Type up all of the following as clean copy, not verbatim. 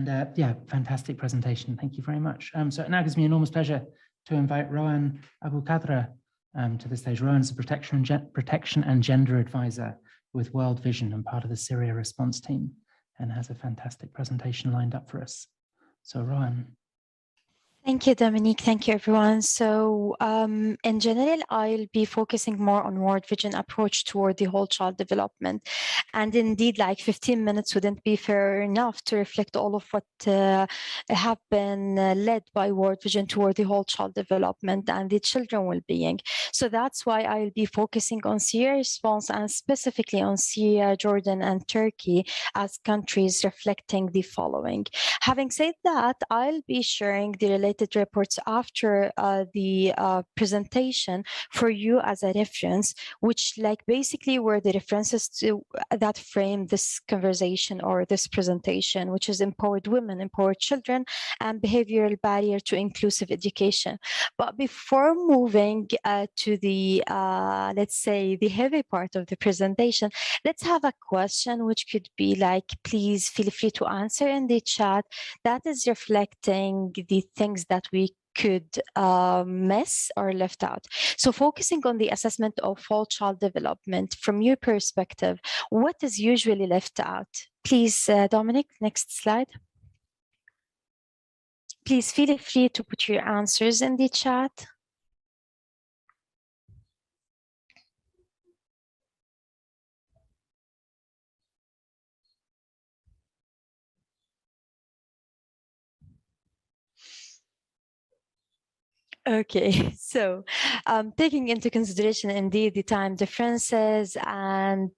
And yeah, fantastic presentation. Thank you very much. So it now gives me enormous pleasure to invite Rowan Abu Kadra to the stage. Rowan is a protection and gender advisor with World Vision and part of the Syria response team, and has a fantastic presentation lined up for us. So Rowan. Thank you, Dominique. Thank you, everyone. So in general, I'll be focusing more on World Vision approach toward the whole child development. And indeed, like 15 minutes wouldn't be fair enough to reflect all of what have been led by World Vision toward the whole child development and the children well-being. So that's why I'll be focusing on Syria response and specifically on Syria, Jordan, and Turkey as countries reflecting the following. Having said that, I'll be sharing the related reports after the presentation for you as a reference, which like basically were the references to that frame this conversation or this presentation, which is empowered women, empowered children, and behavioral barrier to inclusive education. But before moving to the, let's say, the heavy part of the presentation, let's have a question which could be like, please feel free to answer in the chat. That is reflecting the things that we could miss or left out. So focusing on the assessment of whole child development, from your perspective, what is usually left out? Please, Dominic, next slide. Please feel free to put your answers in the chat. Okay, so taking into consideration indeed the time differences, and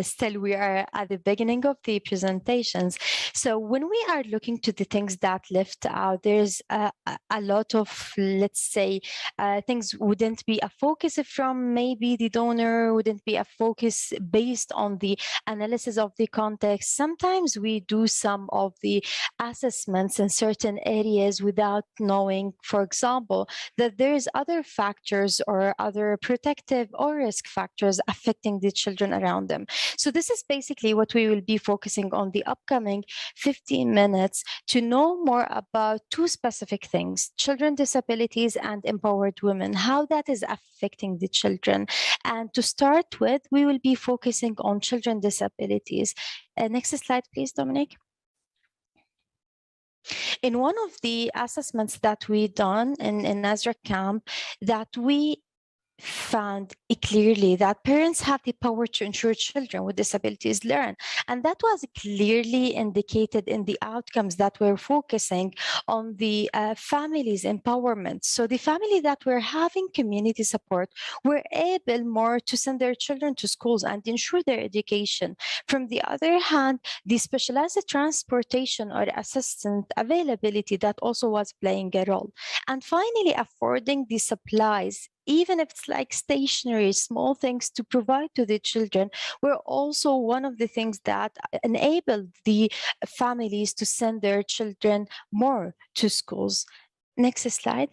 still we are at the beginning of the presentations. So when we are looking to the things that left out, there's a lot of, let's say, things wouldn't be a focus from maybe the donor, wouldn't be a focus based on the analysis of the context. Sometimes we do some of the assessments in certain areas without knowing, for example, that there is other factors or other protective or risk factors affecting the children around them. So this is basically what we will be focusing on the upcoming 15 minutes to know more about two specific things: children disabilities and empowered women, how that is affecting the children. And to start with, we will be focusing on children disabilities. Next slide, please, Dominic. In one of the assessments that we done in Nazra camp, that we found clearly that parents have the power to ensure children with disabilities learn. And that was clearly indicated in the outcomes that we're focusing on the families' empowerment. So the family that were having community support were able more to send their children to schools and ensure their education. From the other hand, the specialized transportation or assistance availability, that also was playing a role. And finally, affording the supplies, even if it's like stationery, small things to provide to the children, were also one of the things that enabled the families to send their children more to schools. Next slide.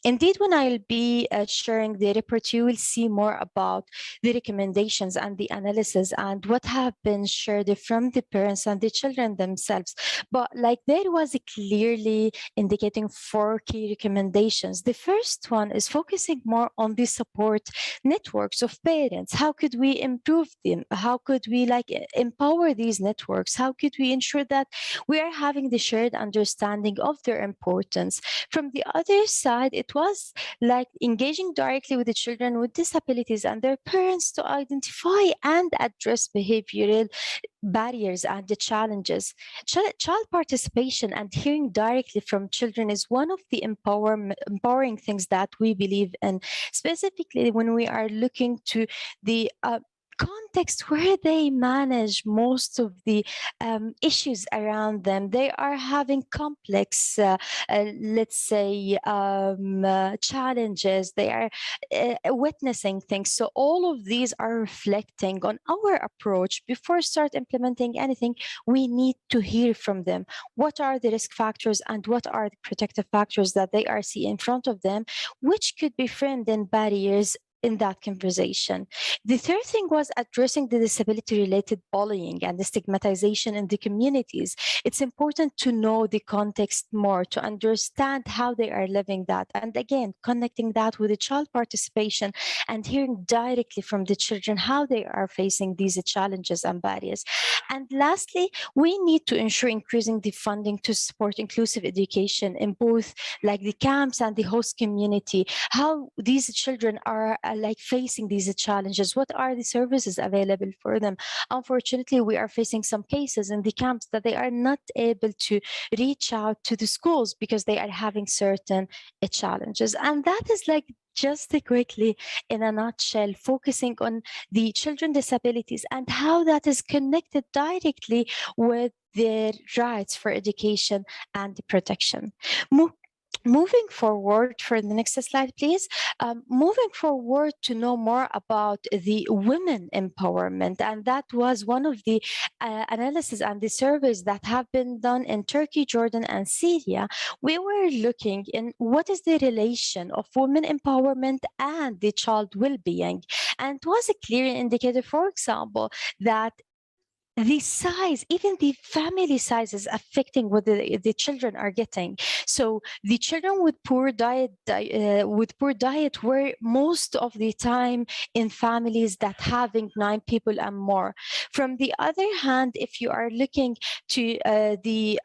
Indeed, when I'll be sharing the report, you will see more about the recommendations and the analysis and what have been shared from the parents and the children themselves. But like there was clearly indicating 4 key recommendations. The first one is focusing more on the support networks of parents. How could we improve them? How could we like empower these networks? How could we ensure that we are having the shared understanding of their importance? From the other side, it was like engaging directly with the children with disabilities and their parents to identify and address behavioral barriers and the challenges. Child participation and hearing directly from children is one of the empowering things that we believe in, specifically when we are looking to the context where they manage most of the issues around them. They are having complex, let's say, challenges. They are witnessing things. So all of these are reflecting on our approach. Before start implementing anything, we need to hear from them. What are the risk factors and what are the protective factors that they are seeing in front of them, which could be framed in barriers in that conversation. The third thing was addressing the disability-related bullying and the stigmatization in the communities. It's important to know the context more, to understand how they are living that. And again, connecting that with the child participation and hearing directly from the children how they are facing these challenges and barriers. And lastly, we need to ensure increasing the funding to support inclusive education in both like the camps and the host community, how these children are like facing these challenges, what are the services available for them. Unfortunately, we are facing some cases in the camps that they are not able to reach out to the schools because they are having certain challenges. And that is like just quickly in a nutshell, focusing on the children disabilities and how that is connected directly with their rights for education and protection. Moving forward for the next slide, please. Moving forward to know more about the women empowerment, and that was one of the analysis and the surveys that have been done in Turkey, Jordan, and Syria. We were looking in what is the relation of women empowerment and the child well-being, and it was a clear indicator, for example, that the size, even the family size is affecting what the children are getting. So the children with poor diet were most of the time in families that having 9 people and more. From the other hand, if you are looking to the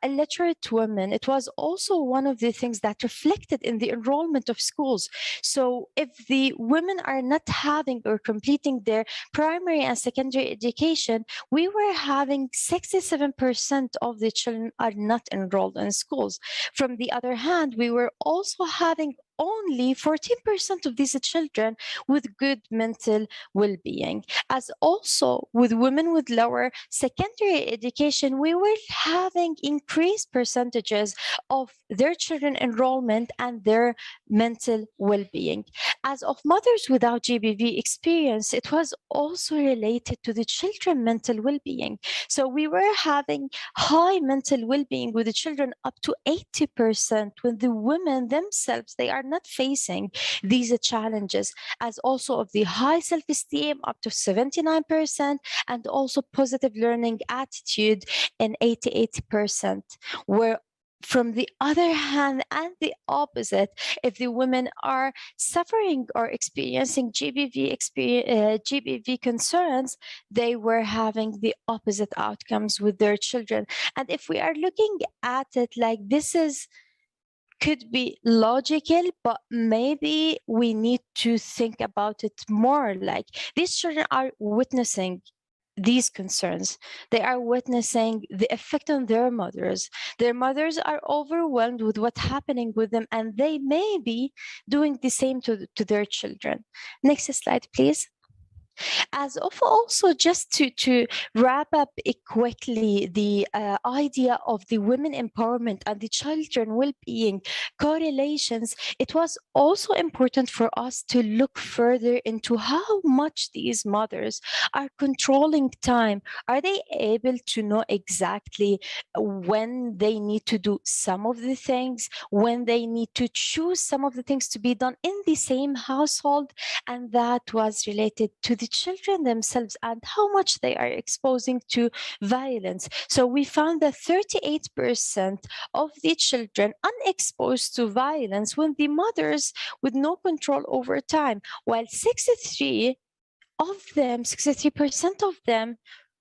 illiterate women, it was also one of the things that reflected in the enrollment of schools. So if the women are not having or completing their primary and secondary education, we were having 67% of the children are not enrolled in schools. From the other hand, we were also having only 14% of these children with good mental well-being. As also with women with lower secondary education, we were having increased percentages of their children enrollment and their mental well-being. As of mothers without GBV experience, it was also related to the children mental well-being. So we were having high mental well-being with the children up to 80% when the women themselves, they are not facing these challenges, as also of the high self-esteem up to 79%, and also positive learning attitude in 88%, where from the other hand, and the opposite, if the women are suffering or experiencing GBV concerns, they were having the opposite outcomes with their children. And if we are looking at it like this is could be logical, but maybe we need to think about it more. Like these children are witnessing these concerns. They are witnessing the effect on their mothers. Their mothers are overwhelmed with what's happening with them, and they may be doing the same to their children. Next slide, please. As of also just to wrap up quickly the idea of the women empowerment and the children well-being correlations, it was also important for us to look further into how much these mothers are controlling time. Are they able to know exactly when they need to do some of the things, when they need to choose some of the things to be done in the same household? And that was related to the children themselves and how much they are exposing to violence. So we found that 38% of the children unexposed to violence when the mothers with no control over time, while 63% of them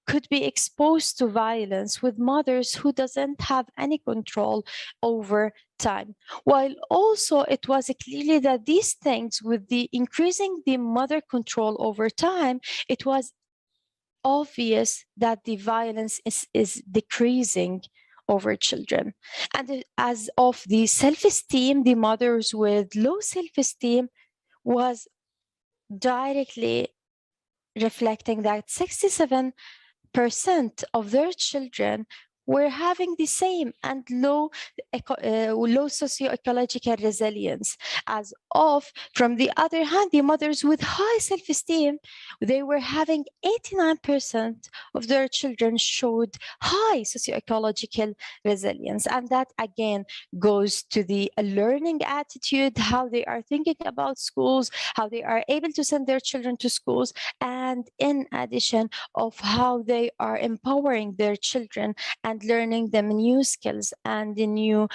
could be exposed to violence with mothers who doesn't have any control over time. While also it was clearly that these things, with the increasing the mother control over time, it was obvious that the violence is decreasing over children. And as of the self-esteem, the mothers with low self-esteem was directly reflecting that 67% of their children were having the same and low socio-ecological resilience. As of, from the other hand, the mothers with high self-esteem, they were having 89% of their children showed high socio-ecological resilience. And that again goes to the learning attitude, how they are thinking about schools, how they are able to send their children to schools, and in addition of how they are empowering their children and learning them new skills and the new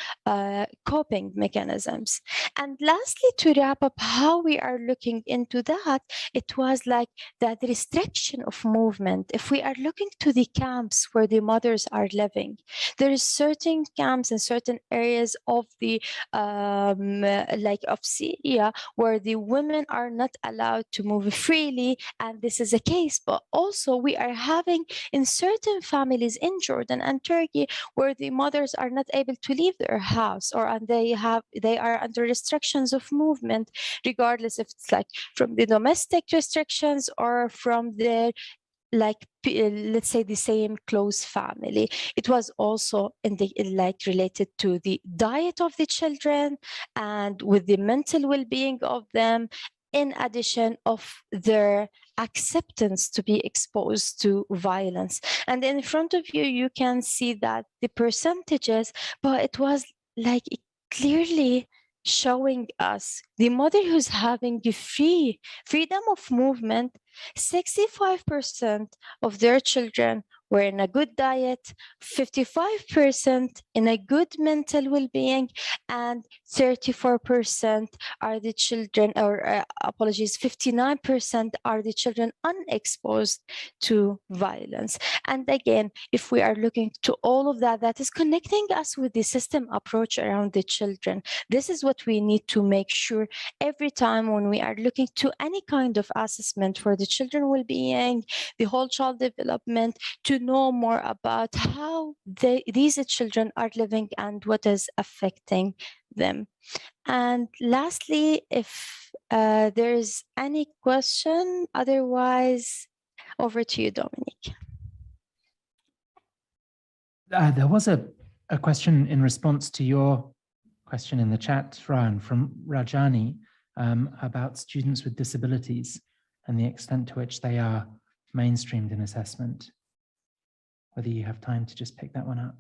coping mechanisms. And lastly, to wrap up how we are looking into that, it was like that restriction of movement. If we are looking to the camps where the mothers are living, there is certain camps in certain areas of the like of Syria where the women are not allowed to move freely, and this is a case. But also we are having in certain families in Jordan and Turkey where the mothers are not able to leave their house, or and they are under restrictions of movement, regardless if it's like from the domestic restrictions or from their like let's say the same close family. It was also in the like related to the diet of the children and with the mental well-being of them, in addition of their acceptance to be exposed to violence. And in front of you, you can see that the percentages, but it was like clearly showing us the mother who's having the freedom of movement. 65% of their children were in a good diet, 55% in a good mental well-being, and 34% are the children, or apologies, 59% are the children unexposed to violence. And again, if we are looking to all of that, that is connecting us with the system approach around the children. This is what we need to make sure every time when we are looking to any kind of assessment for the children well-being, the whole child development, to know more about how these children are living and what is affecting them. And lastly, if there's any question, otherwise, over to you, Dominique. There was a question in response to your question in the chat, Ryan, from Rajani, about students with disabilities and the extent to which they are mainstreamed in assessment. Whether you have time to just pick that one up.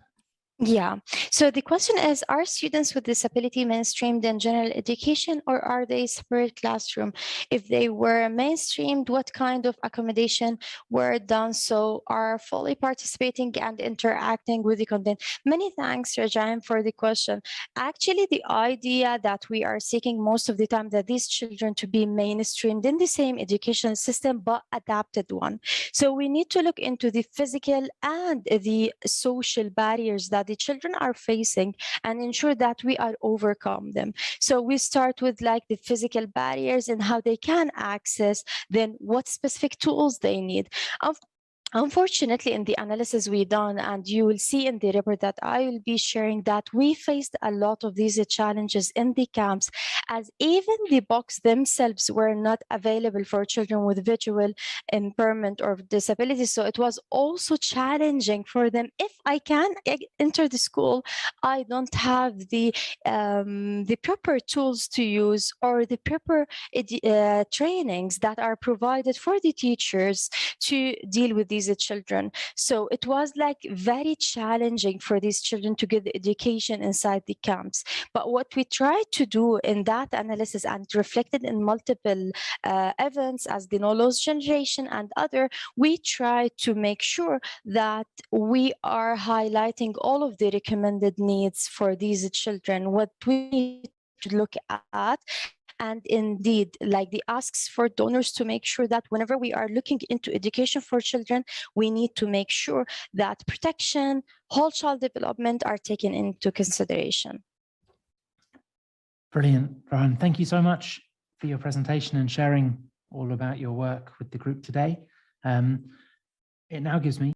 Yeah. So the question is, are students with disability mainstreamed in general education, or are they separate classroom? If they were mainstreamed, what kind of accommodation were done so are fully participating and interacting with the content? Many thanks, Rajan, for the question. Actually, the idea that we are seeking most of the time that these children to be mainstreamed in the same education system, but adapted one. So we need to look into the physical and the social barriers that the children are facing and ensure that we are overcome them. So we start with like the physical barriers and how they can access, then what specific tools they need. Unfortunately, in the analysis we done, and you will see in the report that I will be sharing, that we faced a lot of these challenges in the camps, as even the books themselves were not available for children with visual impairment or disability. So it was also challenging for them. If I can enter the school, I don't have the proper tools to use or the proper trainings that are provided for the teachers to deal with these children. So it was like very challenging for these children to get the education inside the camps. But what we tried to do in that analysis, and reflected in multiple events as the No Laws Generation and other, we tried to make sure that we are highlighting all of the recommended needs for these children, what we need to look at, and indeed like the asks for donors, to make sure that whenever we are looking into education for children, we need to make sure that protection, whole child development are taken into consideration. Brilliant, Ryan. Thank you so much for your presentation and sharing all about your work with the group today. It now gives me